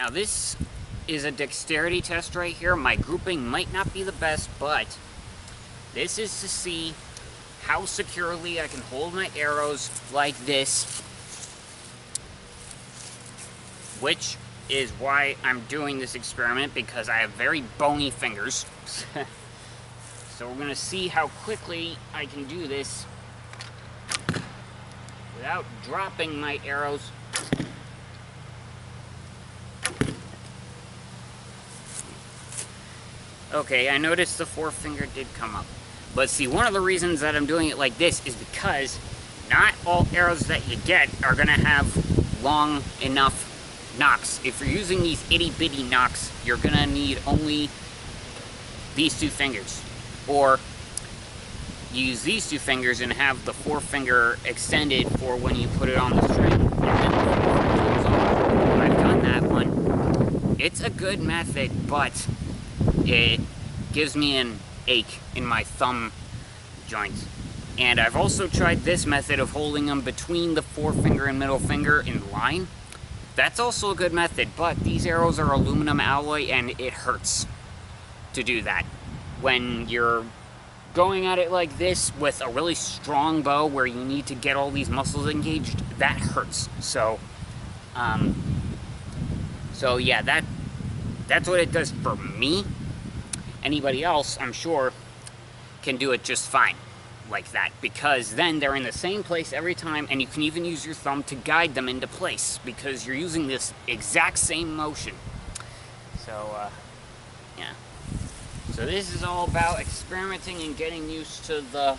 Now this is a dexterity test right here. My grouping might not be the best, but this is to see how securely I can hold my arrows like this, which is why I'm doing this experiment, because I have very bony fingers. So we're gonna see how quickly I can do this without dropping my arrows. Okay, I noticed the forefinger did come up. But see, one of the reasons that I'm doing it like this is because not all arrows that you get are gonna have long enough nocks. If you're using these itty bitty nocks, you're gonna need only these two fingers. Or use these two fingers and have the forefinger extended for when you put it on the string. And then I've done that one. It's a good method, but it gives me an ache in my thumb joints. And I've also tried this method of holding them between the forefinger and middle finger in line. That's also a good method, but these arrows are aluminum alloy and it hurts to do that. When you're going at it like this with a really strong bow where you need to get all these muscles engaged, that hurts. So yeah, that's what it does for me. Anybody else, I'm sure, can do it just fine like that, because then they're in the same place every time, and you can even use your thumb to guide them into place because you're using this exact same motion. So yeah. So this is all about experimenting and getting used to the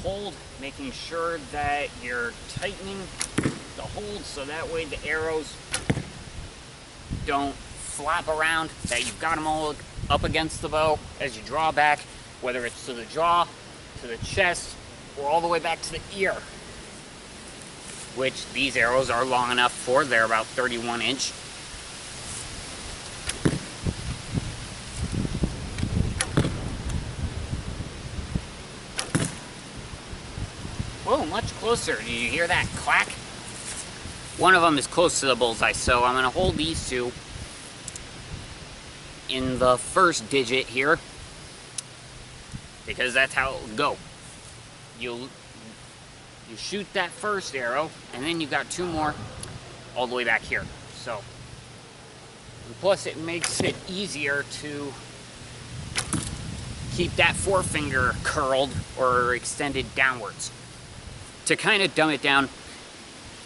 hold, making sure that you're tightening the hold so that way the arrows don't flap around, that you've got them all up against the bow as you draw back, whether it's to the jaw, to the chest, or all the way back to the ear, which these arrows are long enough for. They're about 31 inch. Whoa, much closer. Did you hear that clack? One of them is close to the bullseye, so I'm going to hold these two in the first digit here, because that's how it will go. You shoot that first arrow, and then you've got two more all the way back here. So, and plus it makes it easier to keep that forefinger curled or extended downwards. To kind of dumb it down,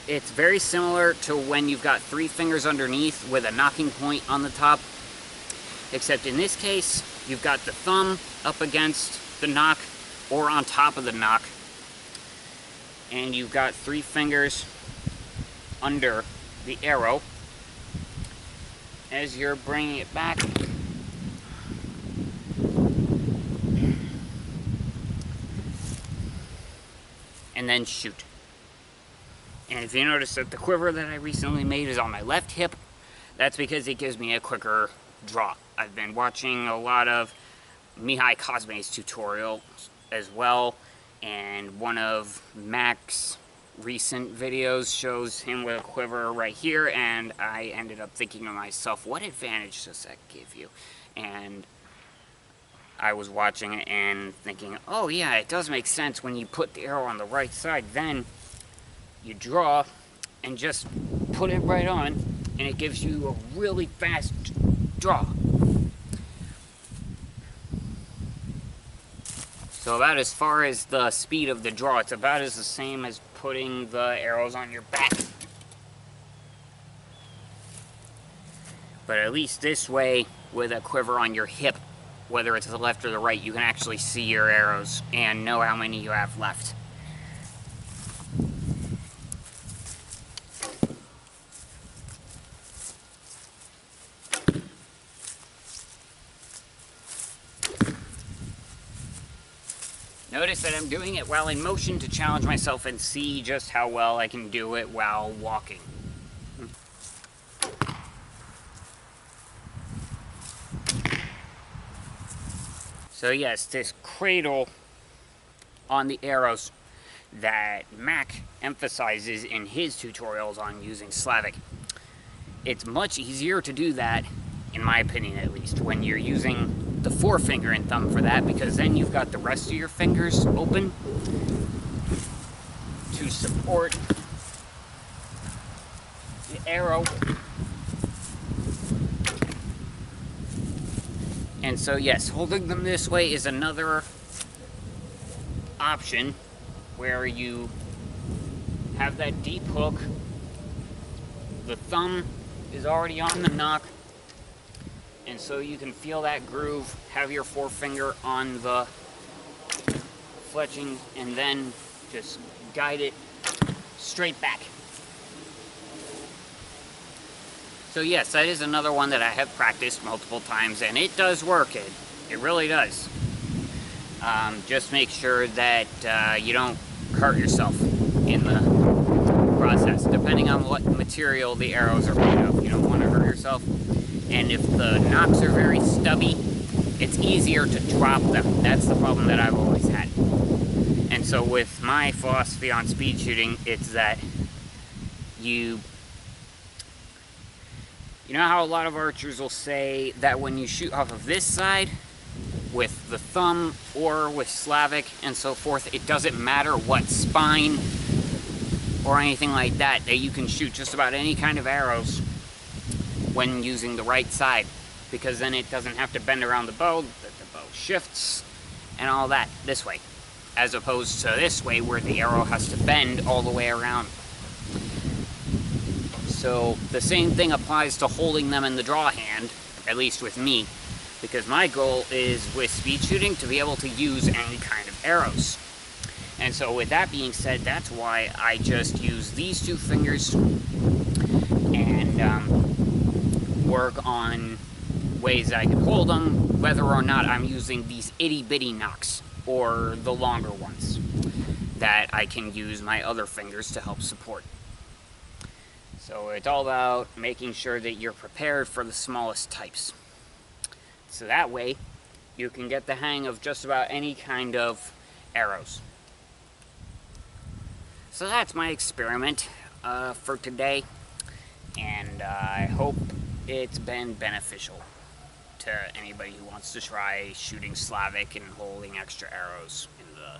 it's very similar to when you've got three fingers underneath with a knocking point on the top, except in this case, you've got the thumb up against the knock or on top of the knock, and you've got three fingers under the arrow as you're bringing it back. And then shoot. And if you notice that the quiver that I recently made is on my left hip, that's because it gives me a quicker draw. I've been watching a lot of Mihai Cosme's tutorials as well, and one of Mac's recent videos shows him with a quiver right here, and I ended up thinking to myself, what advantage does that give you? And I was watching it and thinking, oh yeah, it does make sense when you put the arrow on the right side, then you draw and just put it right on, and it gives you a really fast draw. So about as far as the speed of the draw, it's about as the same as putting the arrows on your back. But at least this way, with a quiver on your hip, whether it's the left or the right, you can actually see your arrows and know how many you have left. Notice that I'm doing it while in motion to challenge myself and see just how well I can do it while walking. So yes, this cradle on the arrows that Mac emphasizes in his tutorials on using Slavic it's much easier to do that, in my opinion at least, when you're using the forefinger and thumb for that, because then you've got the rest of your fingers open to support the arrow. And so yes, holding them this way is another option where you have that deep hook. The thumb is already on the nock, and so you can feel that groove, have your forefinger on the fletching, and then just guide it straight back. So yes, that is another one that I have practiced multiple times, and it does work. It really does. Just make sure that you don't hurt yourself in the process. Depending on what material the arrows are made of, you don't want to hurt yourself. And if the nocks are very stubby, it's easier to drop them. That's the problem that I've always had. And so with my philosophy on speed shooting, it's that you know how a lot of archers will say that when you shoot off of this side with the thumb or with Slavic and so forth, it doesn't matter what spine or anything like that, that you can shoot just about any kind of arrows when using the right side, because then it doesn't have to bend around the bow, the bow shifts and all that this way, as opposed to this way where the arrow has to bend all the way around. So the same thing applies to holding them in the draw hand, at least with me, because my goal is with speed shooting to be able to use any kind of arrows. And so with that being said, that's why I just use these two fingers and work on ways I can hold them, whether or not I'm using these itty bitty nocks or the longer ones that I can use my other fingers to help support. So it's all about making sure that you're prepared for the smallest types. So that way you can get the hang of just about any kind of arrows. So that's my experiment for today, and I hope it's been beneficial to anybody who wants to try shooting Slavic and holding extra arrows in the